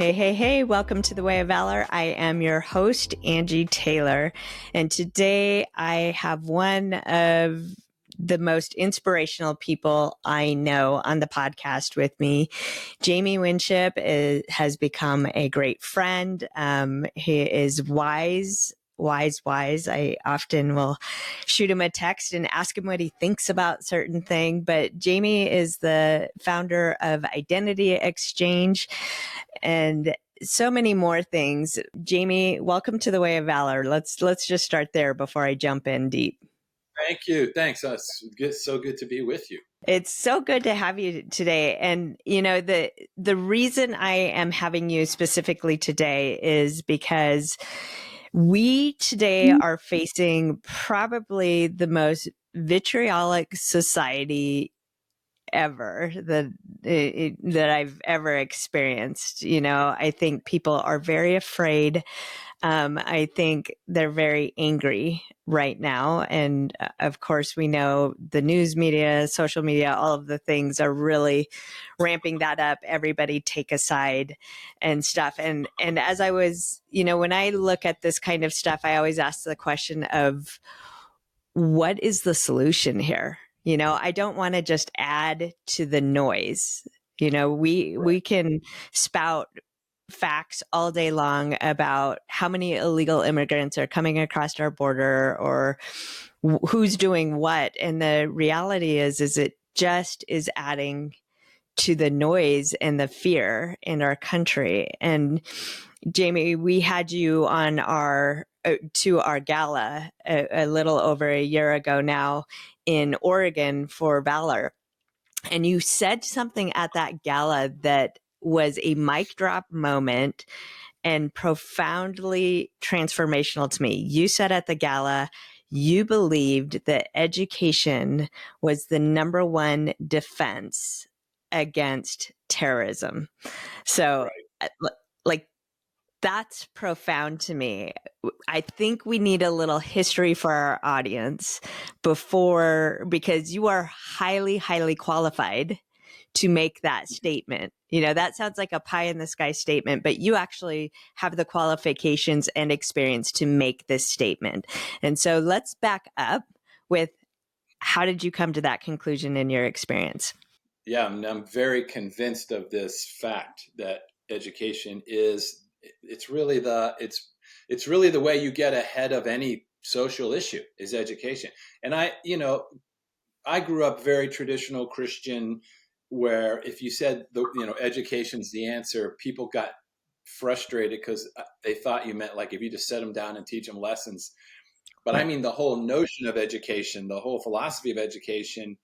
Hey, hey, hey, welcome to The Way of Valor. I am your host, Angie Taylor. And today I have one of the most inspirational people I know on the podcast with me. Jamie Winship has become a great friend. He is wise. I often will shoot him a text and ask him what he thinks about certain thing. But Jamie is the founder of Identity Exchange and so many more things. Jamie, welcome to The Way of Valor. Let's just start there before I jump in deep. Thank you. Thanks. It's so good to be with you. It's so good to have you today. And, the reason I am having you specifically today is because we today are facing probably the most vitriolic society ever that I've ever experienced. I think people are very afraid. I think they're very angry right now. And of course, we know the news media, social media, all of the things are really ramping that up. Everybody take a side and stuff. And as I was, when I look at this kind of stuff, I always ask the question of what is the solution here? I don't want to just add to the noise. We can spout facts all day long about how many illegal immigrants are coming across our border or who's doing what. And the reality is it just is adding to the noise and the fear in our country. And Jamie, we had you on to our gala a little over a year ago now in Oregon for Valor. And you said something at that gala that was a mic drop moment and profoundly transformational to me. You said at the gala, you believed that education was the number one defense against terrorism. So, like, that's profound to me. I think we need a little history for our audience because you are highly, highly qualified to make that statement. That sounds like a pie in the sky statement, but you actually have the qualifications and experience to make this statement. And so let's back up with, how did you come to that conclusion in your experience? Yeah, I'm very convinced of this fact that education it's really the way you get ahead of any social issue is education. And I grew up very traditional Christian, where if you said education's the answer, people got frustrated because they thought you meant like if you just set them down and teach them lessons. But I mean, the whole notion of education, the whole philosophy of education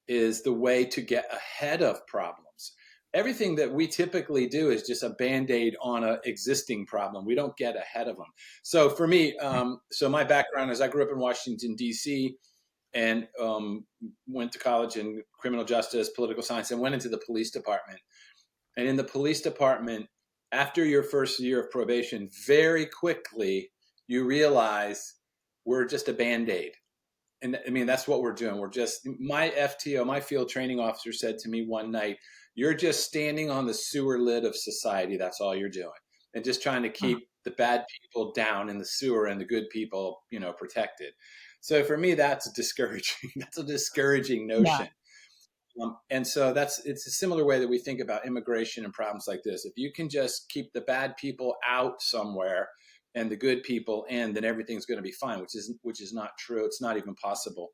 is the way to get ahead of problems. Everything that we typically do is just a Band-Aid on an existing problem. We don't get ahead of them. So for me, so my background is I grew up in Washington, D.C., and went to college in criminal justice, political science, and went into the police department. And in the police department, after your first year of probation, very quickly you realize we're just a Band-Aid. And I mean, that's what we're doing. My FTO, my field training officer said to me one night, you're just standing on the sewer lid of society. That's all you're doing. And just trying to keep the bad people down in the sewer and the good people, protected. So for me, that's discouraging. That's a discouraging notion. Yeah. And so it's a similar way that we think about immigration and problems like this. If you can just keep the bad people out somewhere and the good people in, then everything's going to be fine, which is not true. It's not even possible.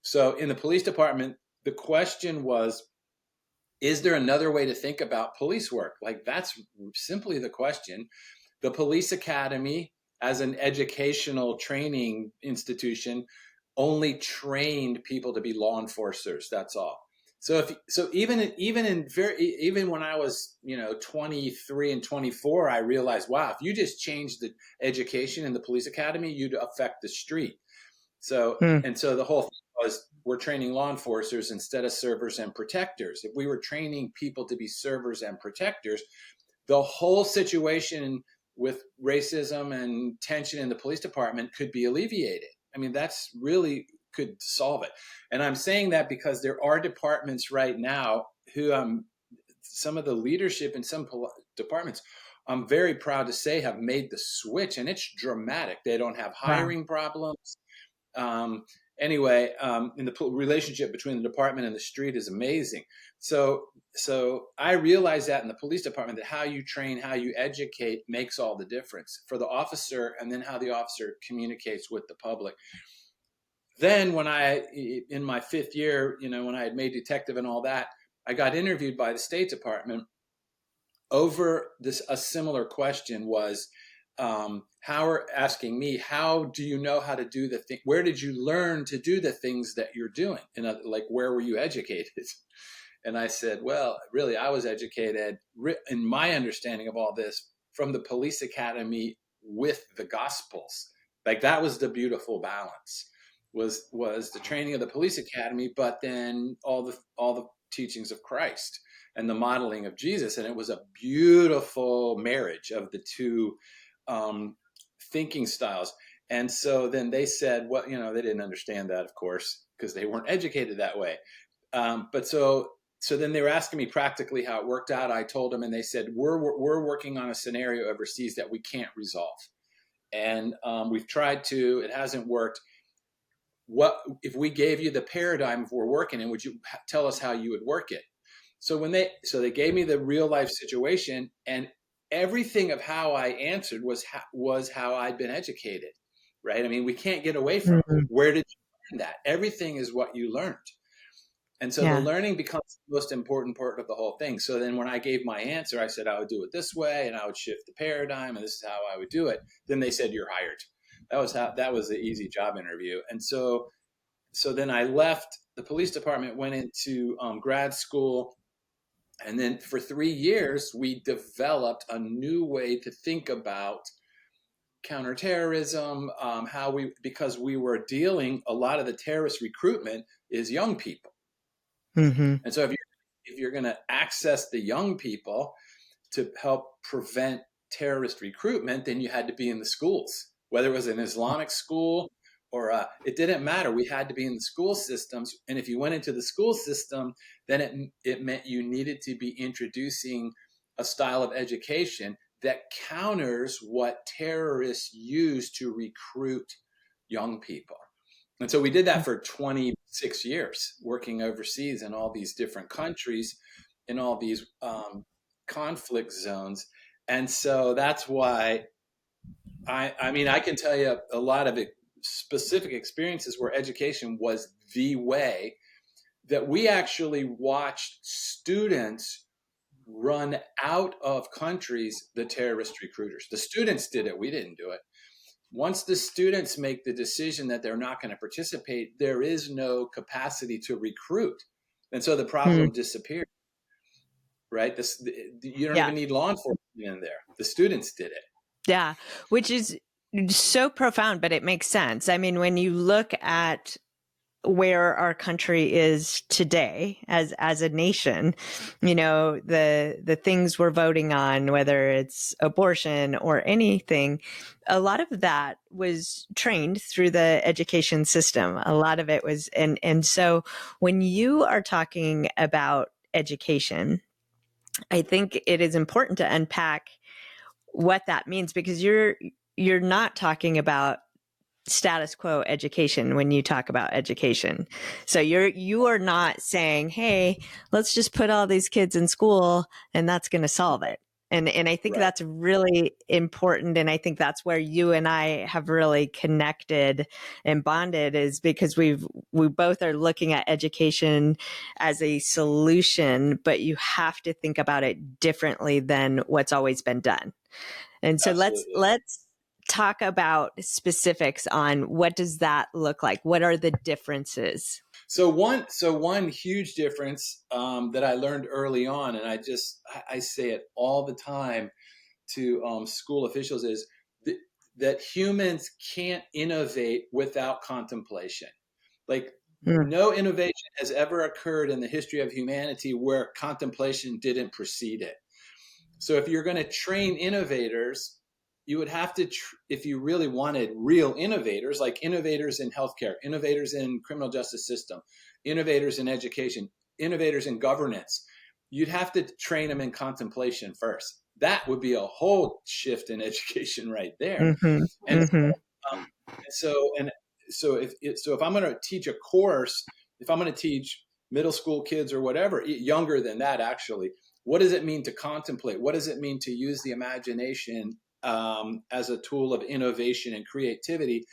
So in the police department, the question was, is there another way to think about police work? Like, that's simply the question. The police academy, as an educational training institution, only trained people to be law enforcers. That's all. So even when I was 23 and 24, I realized, wow, if you just change the education in the police academy, you'd affect the street. So and so the whole thing was, we're training law enforcers instead of servers and protectors. If we were training people to be servers and protectors, the whole situation with racism and tension in the police department could be alleviated. I mean, that's really could solve it. And I'm saying that because there are departments right now who some of the leadership in some departments, I'm very proud to say, have made the switch, and it's dramatic. They don't have Wow. hiring problems. Um, anyway, and the relationship between the department and the street is amazing. So I realized that in the police department, that how you train, how you educate makes all the difference for the officer, and then how the officer communicates with the public. Then when in my 5th year, when I had made detective and all that, I got interviewed by the State Department over this. A similar question was, Howard asking me, how do you know how to do the thing? Where did you learn to do the things that you're doing? Like, where were you educated? And I said, well, really, I was educated in my understanding of all this from the police academy with the Gospels. Like, that was the beautiful balance, was the training of the police academy, but then all the teachings of Christ and the modeling of Jesus. And it was a beautiful marriage of the two thinking styles. And so then they said, well, they didn't understand that, of course, because they weren't educated that way. But so then they were asking me practically how it worked out. I told them, and they said, we're working on a scenario overseas that we can't resolve. And we've tried to, it hasn't worked. What if we gave you the paradigm we're working in, would you tell us how you would work it? So they gave me the real life situation, and everything of how I answered was how I'd been educated, right? I mean, we can't get away from where did you learn that? Everything is what you learned. And so the learning becomes the most important part of the whole thing. So then when I gave my answer, I said I would do it this way, and I would shift the paradigm, and this is how I would do it. Then they said, you're hired. That was the easy job interview. And so then I left the police department, went into grad school. And then for 3 years, we developed a new way to think about counterterrorism, because we were dealing, a lot of the terrorist recruitment is young people. Mm-hmm. And so if you're going to access the young people to help prevent terrorist recruitment, then you had to be in the schools, whether it was an Islamic school or it didn't matter. We had to be in the school systems. And if you went into the school system, then it meant you needed to be introducing a style of education that counters what terrorists use to recruit young people. And so we did that for 26 years, working overseas in all these different countries, in all these conflict zones. And so that's why I mean, I can tell you a lot of specific experiences where education was the way that we actually watched students run out of countries, the terrorist recruiters. The students did it. We didn't do it. Once the students make the decision that they're not going to participate, there is no capacity to recruit. And so the problem disappeared, right? You don't even need law enforcement in there. The students did it. Yeah, which is so profound, but it makes sense. I mean, when you look at where our country is today as a nation, the things we're voting on, whether it's abortion or anything, a lot of that was trained through the education system. A lot of it was, and so when you are talking about education, I think it is important to unpack what that means, because you're not talking about status quo education when you talk about education. So you are not saying, hey, let's just put all these kids in school and that's going to solve it. And I think that's really important. And I think that's where you and I have really connected and bonded, is because we both are looking at education as a solution, but you have to think about it differently than what's always been done. And so let's talk about specifics on what does that look like? What are the differences? So one huge difference that I learned early on, and I say it all the time to school officials, is that humans can't innovate without contemplation. Like no innovation has ever occurred in the history of humanity where contemplation didn't precede it. So if you're going to train innovators, you would have to, if you really wanted real innovators, like innovators in healthcare, innovators in criminal justice system, innovators in education, innovators in governance, you'd have to train them in contemplation first. That would be a whole shift in education right there. Mm-hmm. And Mm-hmm. um, so if I'm going to teach a course, if I'm going to teach middle school kids or whatever, younger than that, actually, what does it mean to contemplate? What does it mean to use the imagination as a tool of innovation and creativity?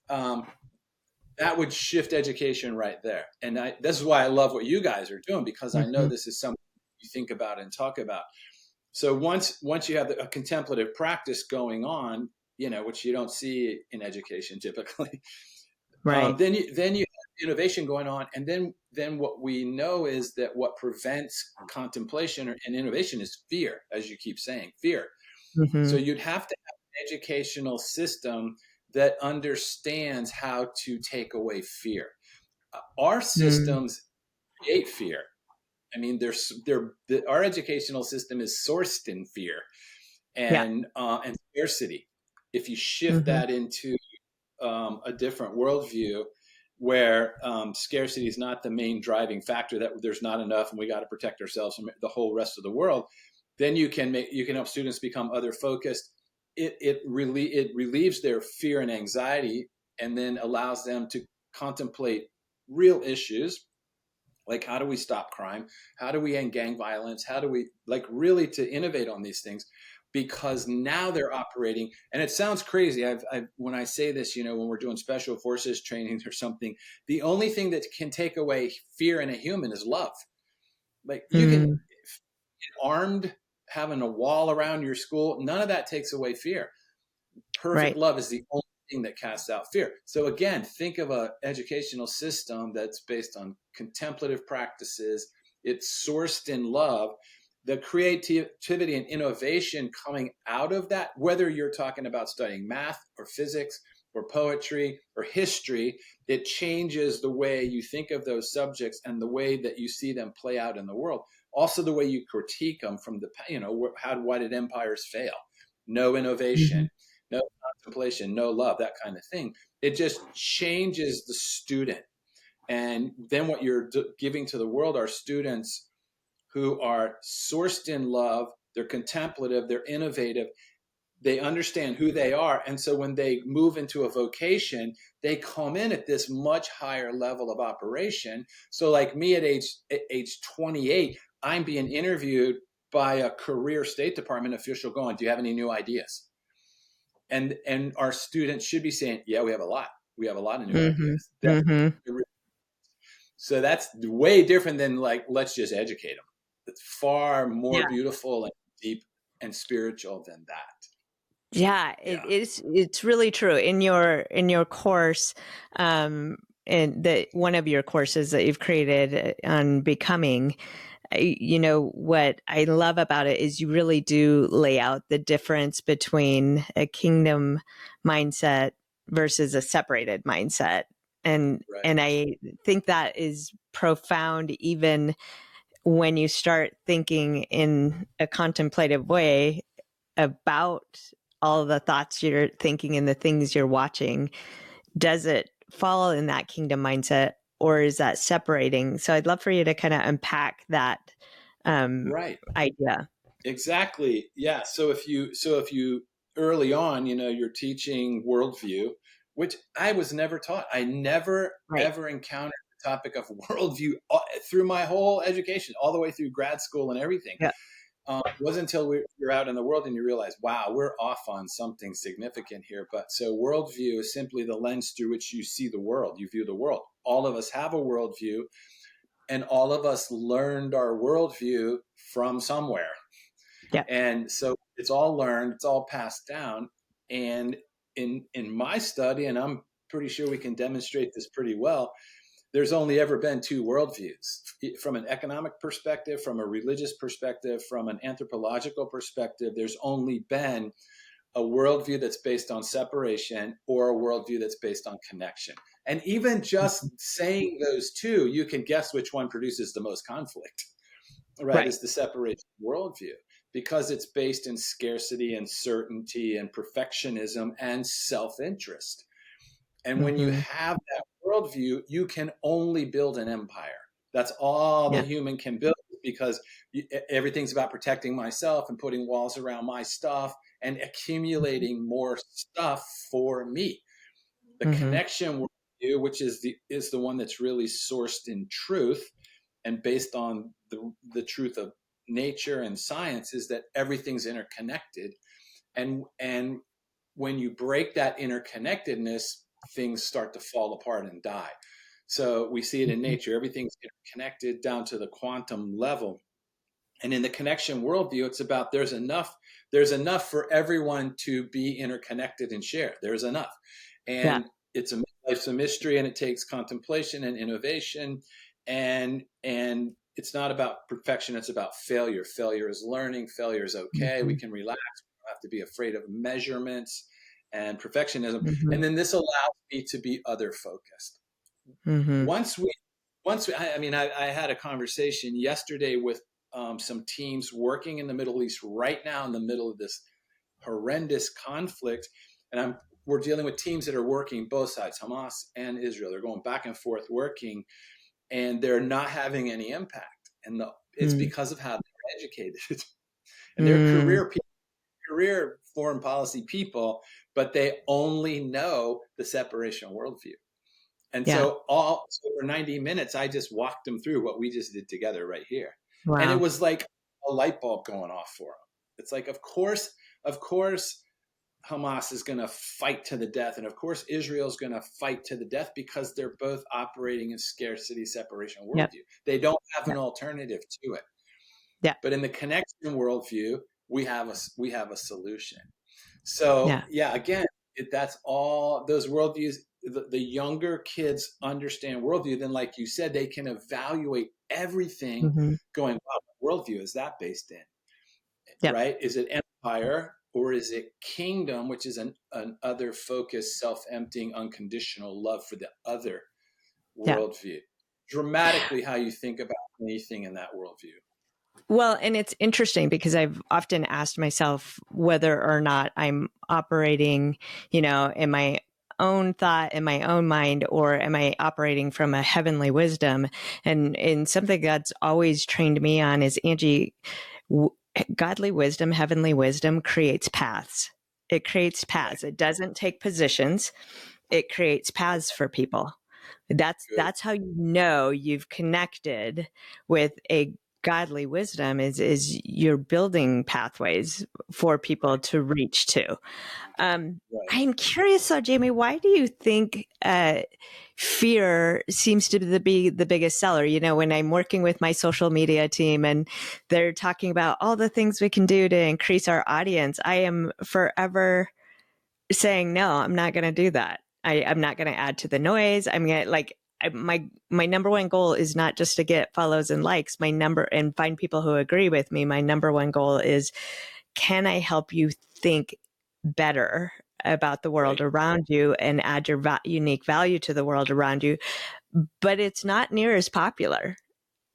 That would shift education right there. And this is why I love what you guys are doing, because I know Mm-hmm. this is something you think about and talk about. So once you have a contemplative practice going on, which you don't see in education typically, Right. then you have innovation going on, and then what we know is that what prevents contemplation and innovation is fear, as you keep saying, fear. So Mm-hmm. you'd have to have an educational system that understands how to take away fear. Our Mm. systems create fear. I mean, our educational system is sourced in fear Yeah. and scarcity. If you shift Mm-hmm. that into a different worldview, where scarcity is not the main driving factor, that there's not enough and we got to protect ourselves from the whole rest of the world, then you can help students become other focused. It relieves their fear and anxiety, and then allows them to contemplate real issues, like how do we stop crime, how do we end gang violence, how do we really to innovate on these things, because now they're operating. And it sounds crazy, when I say this, when we're doing special forces trainings or something, the only thing that can take away fear in a human is love. Like, you can Mm. armed, having a wall around your school, none of that takes away fear. Perfect Right. love is the only thing that casts out fear. So again, think of an educational system that's based on contemplative practices. It's sourced in love. The creativity and innovation coming out of that, whether you're talking about studying math or physics or poetry or history, it changes the way you think of those subjects and the way that you see them play out in the world. Also, the way you critique them from why did empires fail? No Mm-hmm. innovation, no contemplation, no love, that kind of thing. It just changes the student. And then what you're giving to the world are students who are sourced in love, they're contemplative, they're innovative, they understand who they are. And so when they move into a vocation, they come in at this much higher level of operation. So like me at age 28, I'm being interviewed by a career State Department official going, do you have any new ideas? And our students should be saying, yeah, we have a lot. We have a lot of new Mm-hmm. ideas. Mm-hmm. So that's way different than let's just educate them. It's far more Yeah. beautiful and deep and spiritual than that. Yeah, it Yeah. is. It's really true. In your course, in the one of your courses that you've created on becoming, what I love about it is you really do lay out the difference between a kingdom mindset versus a separated mindset, and Right. and I think that is profound, even when you start thinking in a contemplative way about all the thoughts you're thinking and the things you're watching. Does it fall in that kingdom mindset, or is that separating? So I'd love for you to kind of unpack that Right. idea. Exactly. Yeah. So if you early on, you're teaching worldview, which I was never taught. I never Right. ever encountered the topic of worldview through my whole education, all the way through grad school and everything. Yeah. It wasn't until you're out in the world and you realize, wow, we're off on something significant here. But so worldview is simply the lens through which you see the world, you view the world. All of us have a worldview, and all of us learned our worldview from somewhere. Yeah. And so it's all learned, it's all passed down. And in my study, and I'm pretty sure we can demonstrate this pretty well, there's only ever been two worldviews. From an economic perspective, from a religious perspective, from an anthropological perspective, there's only been a worldview that's based on separation or a worldview that's based on connection. And even just saying those two, you can guess which one produces the most conflict, right? Right. Is the separation worldview, because it's based in scarcity and certainty and perfectionism and self-interest. And when you Mm-hmm. have that worldview, you can only build an empire. That's all the Yeah. human can build, because everything's about protecting myself and putting walls around my stuff and accumulating more stuff for me. The connection worldview, which is the one that's really sourced in truth and based on the truth of nature and science, is that everything's interconnected. And when you break that interconnectedness, things start to fall apart and die. So we see it in nature. Everything's interconnected down to the quantum level. And in the connection worldview, it's about there's enough for everyone to be interconnected and share. There's enough. And life's a mystery, and it takes contemplation and innovation. And it's not about perfection. It's about failure. Failure is learning. Failure is okay. We can relax. We don't have to be afraid of measurements and perfectionism. And then this allows me to be other focused. Once we, I had a conversation yesterday with some teams working in the Middle East right now in the middle of this horrendous conflict. And we're dealing with teams that are working both sides, Hamas and Israel. They're going back and forth working, and they're not having any impact. And it's because of how they're educated. And they're career foreign policy people, but they only know the separation worldview. And so for 90 minutes, I just walked them through what we just did together right here. Wow. And it was like a light bulb going off for them. It's like, of course, Hamas is going to fight to the death. And of course, Israel's going to fight to the death because they're both operating in scarcity separation worldview. They don't have an alternative to it. Yeah. But in the connection worldview, we have a solution. So again, that's all those worldviews. The younger kids understand worldview, then like you said, they can evaluate everything going, wow, what worldview is that based in? Right? Is it empire or is it kingdom, which is an other focused, self-emptying, unconditional love for the other worldview? Dramatically how you think about anything in that worldview. Well, and it's interesting because I've often asked myself whether or not I'm operating, in my own thought, in my own mind, or am I operating from a heavenly wisdom? And something that's always trained me on is, Angie, godly wisdom, heavenly wisdom creates paths. It creates paths. It doesn't take positions. It creates paths for people. That's how you know you've connected with a godly wisdom is you're building pathways for people to reach to. I'm curious though, Jamie, why do you think fear seems to be the biggest seller? When I'm working with my social media team and they're talking about all the things we can do to increase our audience, I am forever saying, no, I'm not going to do that. I'm not going to add to the noise. I'm going to my number one goal is not just to get follows and likes, and find people who agree with me. My number one goal is, can I help you think better about the world around you and add your unique value to the world around you? But it's not near as popular.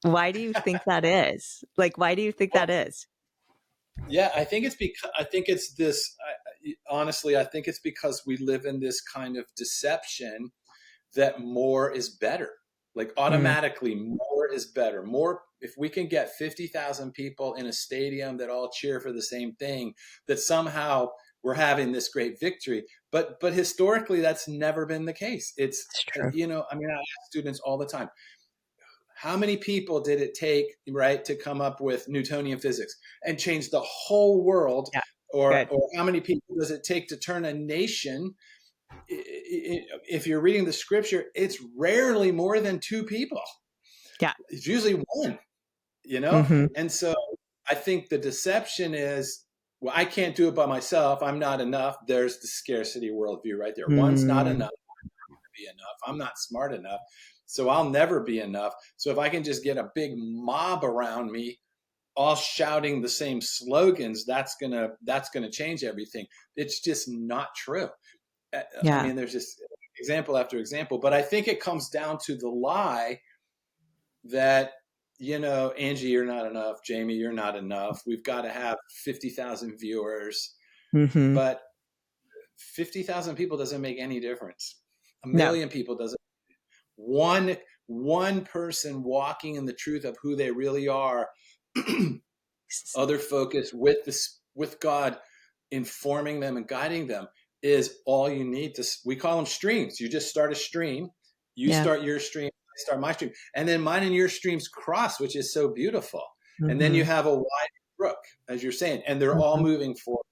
Why do you think that is? Why do you think that is? Yeah, I think it's because we live in this kind of deception that more is better. Automatically, more is better. More, if we can get 50,000 people in a stadium that all cheer for the same thing, that somehow we're having this great victory. But historically, that's never been the case. It's true. I ask students all the time, how many people did it take, to come up with Newtonian physics and change the whole world? Yeah, or how many people does it take to turn a nation? If you're reading the scripture, it's rarely more than two people. Yeah. It's usually one, And so I think the deception is, well, I can't do it by myself. I'm not enough. There's the scarcity worldview right there. One's not enough. I'm not going to be enough. I'm not smart enough. So I'll never be enough. So if I can just get a big mob around me, all shouting the same slogans, that's gonna change everything. It's just not true. Yeah. There's just example after example, but I think it comes down to the lie that, Angie, you're not enough. Jamie, you're not enough. We've got to have 50,000 viewers, but 50,000 people doesn't make any difference. A million people doesn't. One one person walking in the truth of who they really are, other focus with God informing them and guiding them is all you need to. We call them streams. You just start a stream. You Yeah. start your stream. I start my stream, and then mine and your streams cross, which is so beautiful. And then you have a wide brook, as you're saying, and they're all moving forward.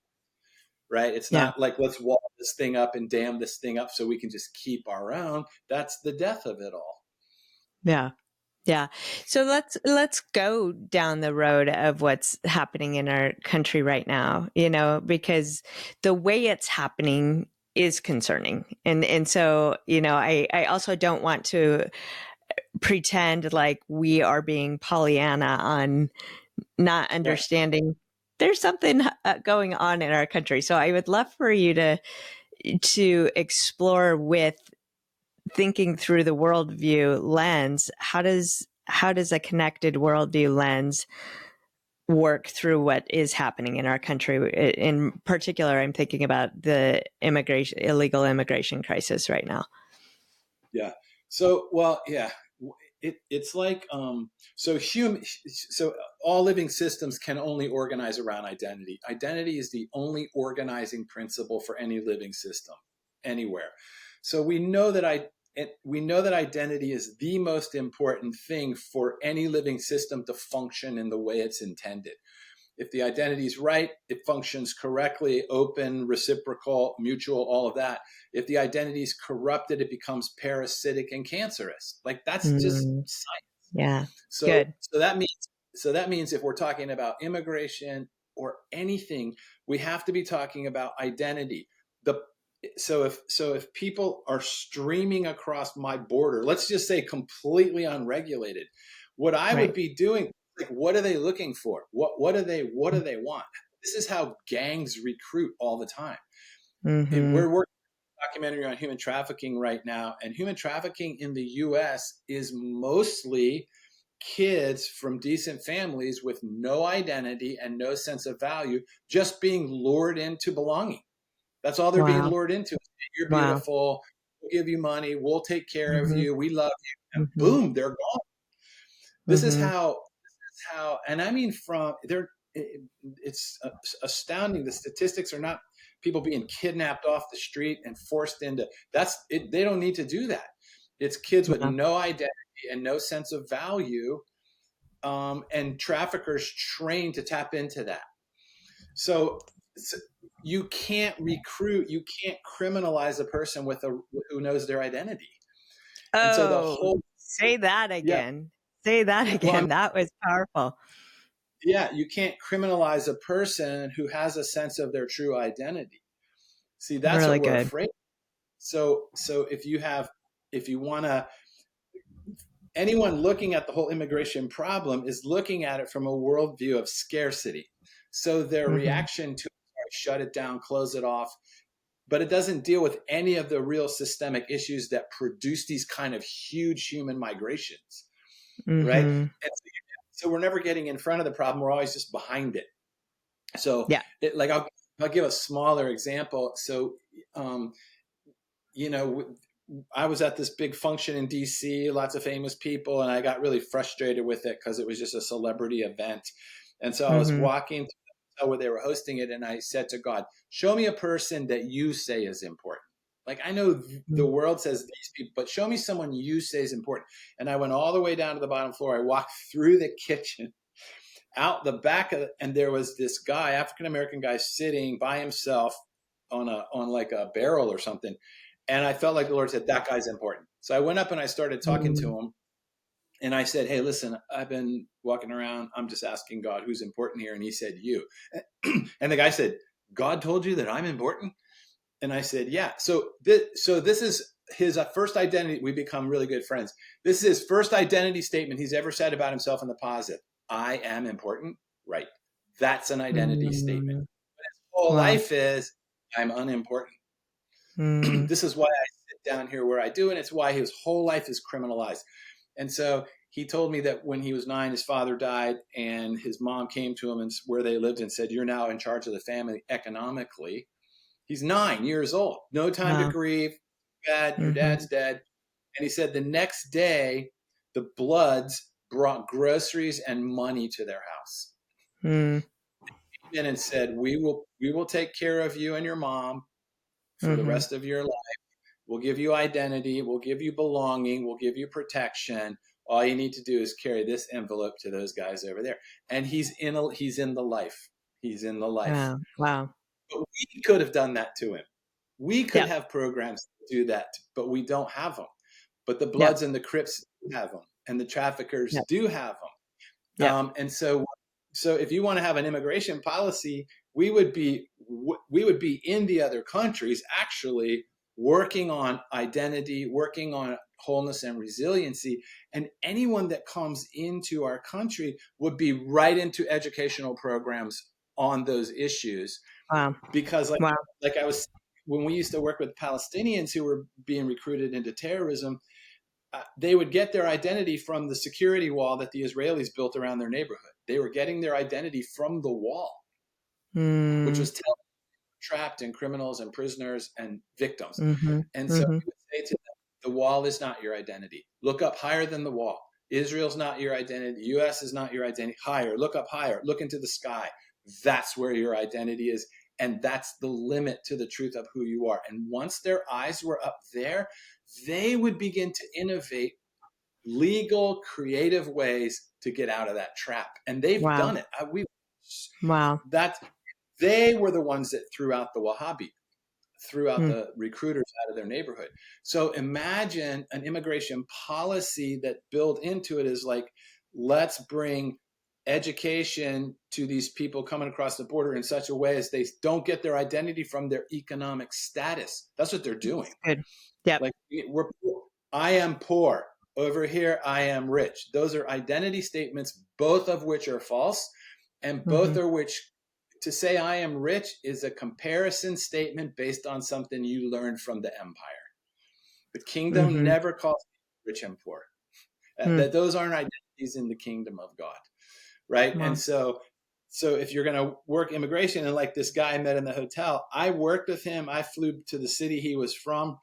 Right? It's not like let's wall this thing up and dam this thing up so we can just keep our own. That's the death of it all. Yeah. Yeah. So let's go down the road of what's happening in our country right now, because the way it's happening is concerning. And so, I also don't want to pretend like we are being Pollyanna on not understanding there's something going on in our country. So I would love for you to explore with thinking through the worldview lens. How does a connected worldview lens work through what is happening in our country? In particular, I'm thinking about the illegal immigration crisis right now. Yeah. So, well, yeah. It's like so all living systems can only organize around identity. Identity is the only organizing principle for any living system anywhere. So we know that identity is the most important thing for any living system to function in the way it's intended. If the identity is right, it functions correctly, open, reciprocal, mutual, all of that. If the identity is corrupted, it becomes parasitic and cancerous. Like that's just science. Yeah. So, Good. So that means if we're talking about immigration or anything, we have to be talking about identity. So if people are streaming across my border, let's just say completely unregulated, what I would be doing, like, what are they looking for? What do they want? This is how gangs recruit all the time. And we're working on a documentary on human trafficking right now, and human trafficking in the US is mostly kids from decent families with no identity and no sense of value, just being lured into belonging. That's all they're being lured into. You're beautiful. We'll give you money. We'll take care of you. We love you. And boom, they're gone. This is how, and I mean, it's astounding. The statistics are not people being kidnapped off the street and forced into they don't need to do that. It's kids with no identity and no sense of value, and traffickers trained to tap into that. So you can't recruit, you can't criminalize a person who knows their identity. Oh, and so say that again. Say that again. Well, that was powerful. Yeah, you can't criminalize a person who has a sense of their true identity. See, that's really what we're afraid of. So if you want to, anyone looking at the whole immigration problem is looking at it from a worldview of scarcity. So their reaction to it, shut it down, close it off, but it doesn't deal with any of the real systemic issues that produce these kind of huge human migrations, right? And so we're never getting in front of the problem. We're always just behind it. So I'll give a smaller example. So, I was at this big function in DC, lots of famous people, and I got really frustrated with it because it was just a celebrity event. And so I was walking to the hotel where they were hosting it, and I said to God, show me a person that you say is important. Like, I know the world says these people, but show me someone you say is important. And I went all the way down to the bottom floor. I walked through the kitchen, out the back of it, and there was this guy, African-American guy, sitting by himself on like a barrel or something. And I felt like the Lord said, that guy's important. So I went up and I started talking to him. And I said, hey, listen, I've been walking around. I'm just asking God who's important here. And he said, you. And the guy said, God told you that I'm important? And I said, yeah. So this is his first identity. We become really good friends. This is his first identity statement he's ever said about himself in the positive. I am important. Right. That's an identity statement. But his whole life is, I'm unimportant. This is why I sit down here where I do, and it's why his whole life is criminalized. And so he told me that when he was 9, his father died, and his mom came to him and where they lived and said, you're now in charge of the family economically. He's 9 years old. No time to grieve. Your dad's dead. And he said the next day, the Bloods brought groceries and money to their house. Mm. In and said, we will take care of you and your mom for the Mm-hmm. rest of your life. We'll give you identity. We'll give you belonging. We'll give you protection. All you need to do is carry this envelope to those guys over there. And he's in the life. He's in the life. Wow. Wow. But we could have done that to him. We could Yep. have programs to do that, but we don't have them. But the Yep. Bloods and the Crips do have them, and the traffickers Yep. do have them. Yep. And so if you want to have an immigration policy, we would be in the other countries actually working on identity, working on wholeness and resiliency. And anyone that comes into our country would be right into educational programs on those issues. Wow. Because Wow. like I was, when we used to work with Palestinians who were being recruited into terrorism, they would get their identity from the security wall that the Israelis built around their neighborhood. They were getting their identity from the wall, which was trapped in criminals and prisoners and victims. Mm-hmm. And so we would say to them, the wall is not your identity. Look up higher than the wall. Israel's not your identity. The U.S. is not your identity. Higher. Look up higher. Look into the sky. That's where your identity is. And that's the limit to the truth of who you are. And once their eyes were up there, they would begin to innovate legal, creative ways to get out of that trap. And they've done it. They were the ones that threw out the Wahhabi, threw out the recruiters out of their neighborhood. So imagine an immigration policy that built into it is like, let's bring education to these people coming across the border in such a way as they don't get their identity from their economic status. That's what they're doing. Good. Yep. Like I am poor. Over here, I am rich. Those are identity statements, both of which are false, and both are which to say I am rich is a comparison statement based on something you learned from the empire. The kingdom never calls rich and poor. That those aren't identities in the kingdom of God, right? And so if you're going to work immigration, and like this guy I met in the hotel, I worked with him. I flew to the city he was from.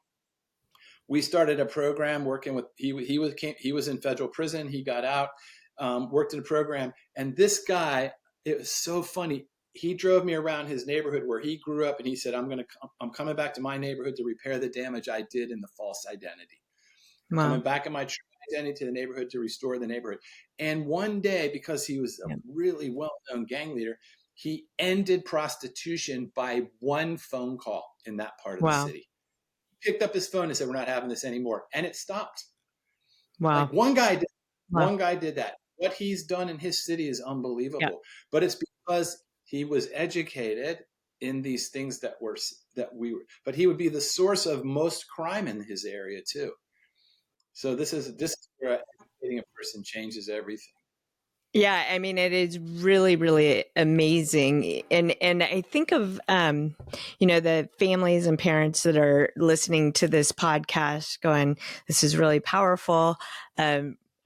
We started a program working with he was in federal prison. He got out, worked in a program, and this guy, it was so funny. He drove me around his neighborhood where he grew up, and he said, I'm coming back to my neighborhood to repair the damage I did in the false identity. Wow. Coming back in my true identity to the neighborhood to restore the neighborhood. And one day, because he was a really well-known gang leader, he ended prostitution by one phone call in that part of the city. Picked up his phone and said, we're not having this anymore. And it stopped. Wow. Like one guy did that. What he's done in his city is unbelievable. Yep. But it's because he was educated in these things but he would be the source of most crime in his area too. So this is where educating a person changes everything. Yeah, I mean, it is really, really amazing. And I think of, the families and parents that are listening to this podcast going, this is really powerful.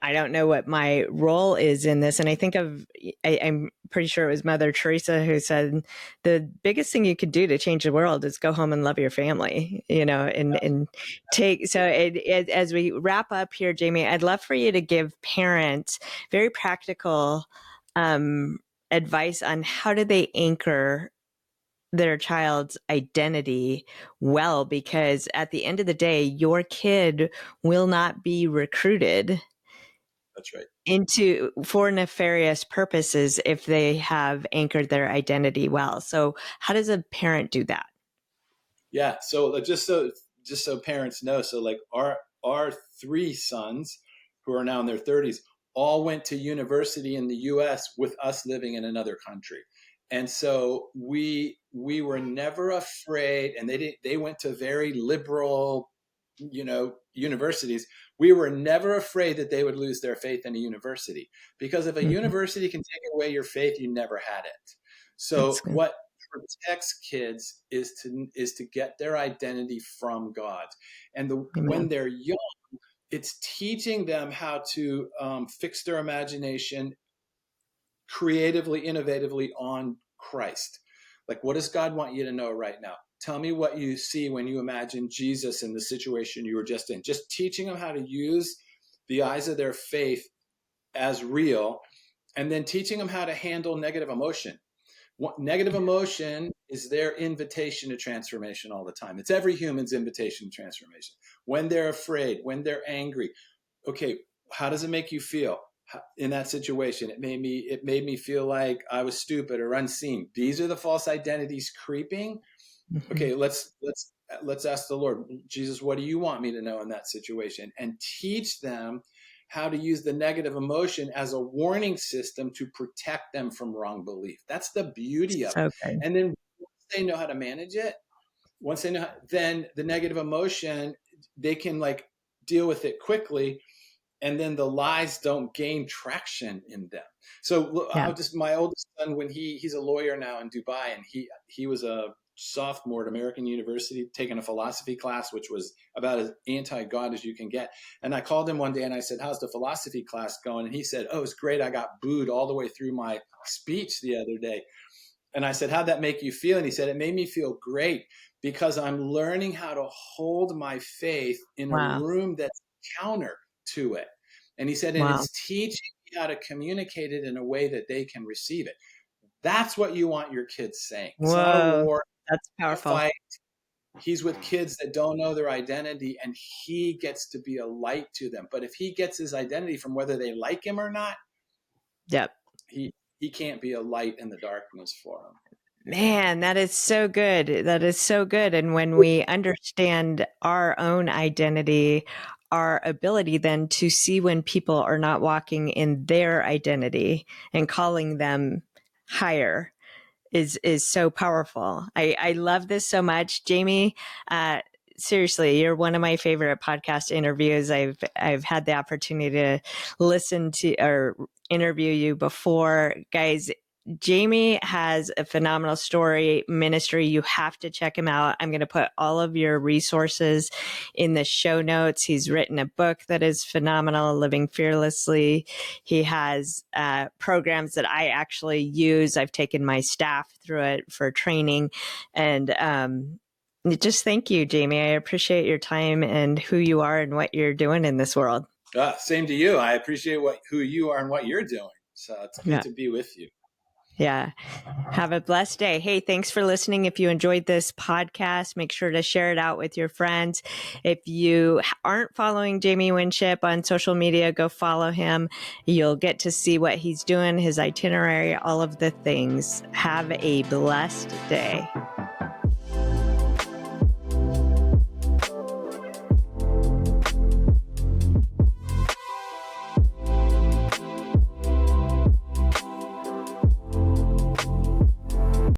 I don't know what my role is in this. And I think I'm pretty sure it was Mother Teresa who said, the biggest thing you could do to change the world is go home and love your family, and take. So as we wrap up here, Jamie, I'd love for you to give parents very practical advice on how do they anchor their child's identity well, because at the end of the day, your kid will not be recruited. That's right. For nefarious purposes if they have anchored their identity well. So how does a parent do that? Yeah. So just so parents know, so like our three sons who are now in their 30s all went to university in the US with us living in another country. And so we were never afraid, and they went to very liberal, universities. We were never afraid that they would lose their faith in a university, because if a university can take away your faith, you never had it. So what protects kids is to get their identity from God. And when they're young, it's teaching them how to fix their imagination creatively, innovatively on Christ. Like, what does God want you to know right now? Tell me what you see when you imagine Jesus in the situation you were just in. Just teaching them how to use the eyes of their faith as real, and then teaching them how to handle negative emotion. Negative emotion is their invitation to transformation all the time. It's every human's invitation to transformation. When they're afraid, when they're angry, okay, how does it make you feel in that situation? It made me feel like I was stupid or unseen. These are the false identities creeping. Okay, let's ask the Lord, Jesus, what do you want me to know in that situation? And teach them how to use the negative emotion as a warning system to protect them from wrong belief. That's the beauty of it. Okay. And then once they know how to manage it, then the negative emotion, they can like deal with it quickly, and then the lies don't gain traction in them. So Yeah. my oldest son, when he's a lawyer now in Dubai, and he was a sophomore at American University taking a philosophy class, which was about as anti-God as you can get. And I called him one day and I said, how's the philosophy class going? And he said, oh, it's great. I got booed all the way through my speech the other day. And I said, how'd that make you feel? And he said, it made me feel great because I'm learning how to hold my faith in a room that's counter to it. And he said, and it's teaching me how to communicate it in a way that they can receive it. That's what you want your kids saying. It's not a war. That's powerful. A fight. He's with kids that don't know their identity, and he gets to be a light to them. But if he gets his identity from whether they like him or not, he can't be a light in the darkness for them. Man, that is so good. That is so good. And when we understand our own identity, our ability then to see when people are not walking in their identity and calling them higher is so powerful. I love this so much. Jamie, seriously, you're one of my favorite podcast interviews. I've had the opportunity to listen to or interview you before. Guys, Jamie has a phenomenal story ministry. You have to check him out. I'm going to put all of your resources in the show notes. He's written a book that is phenomenal, Living Fearlessly. He has programs that I actually use. I've taken my staff through it for training. And just thank you, Jamie. I appreciate your time and who you are and what you're doing in this world. Same to you. I appreciate who you are and what you're doing. So it's good to be with you. Yeah. Have a blessed day. Hey, thanks for listening. If you enjoyed this podcast, make sure to share it out with your friends. If you aren't following Jamie Winship on social media, go follow him. You'll get to see what he's doing, his itinerary, all of the things. Have a blessed day.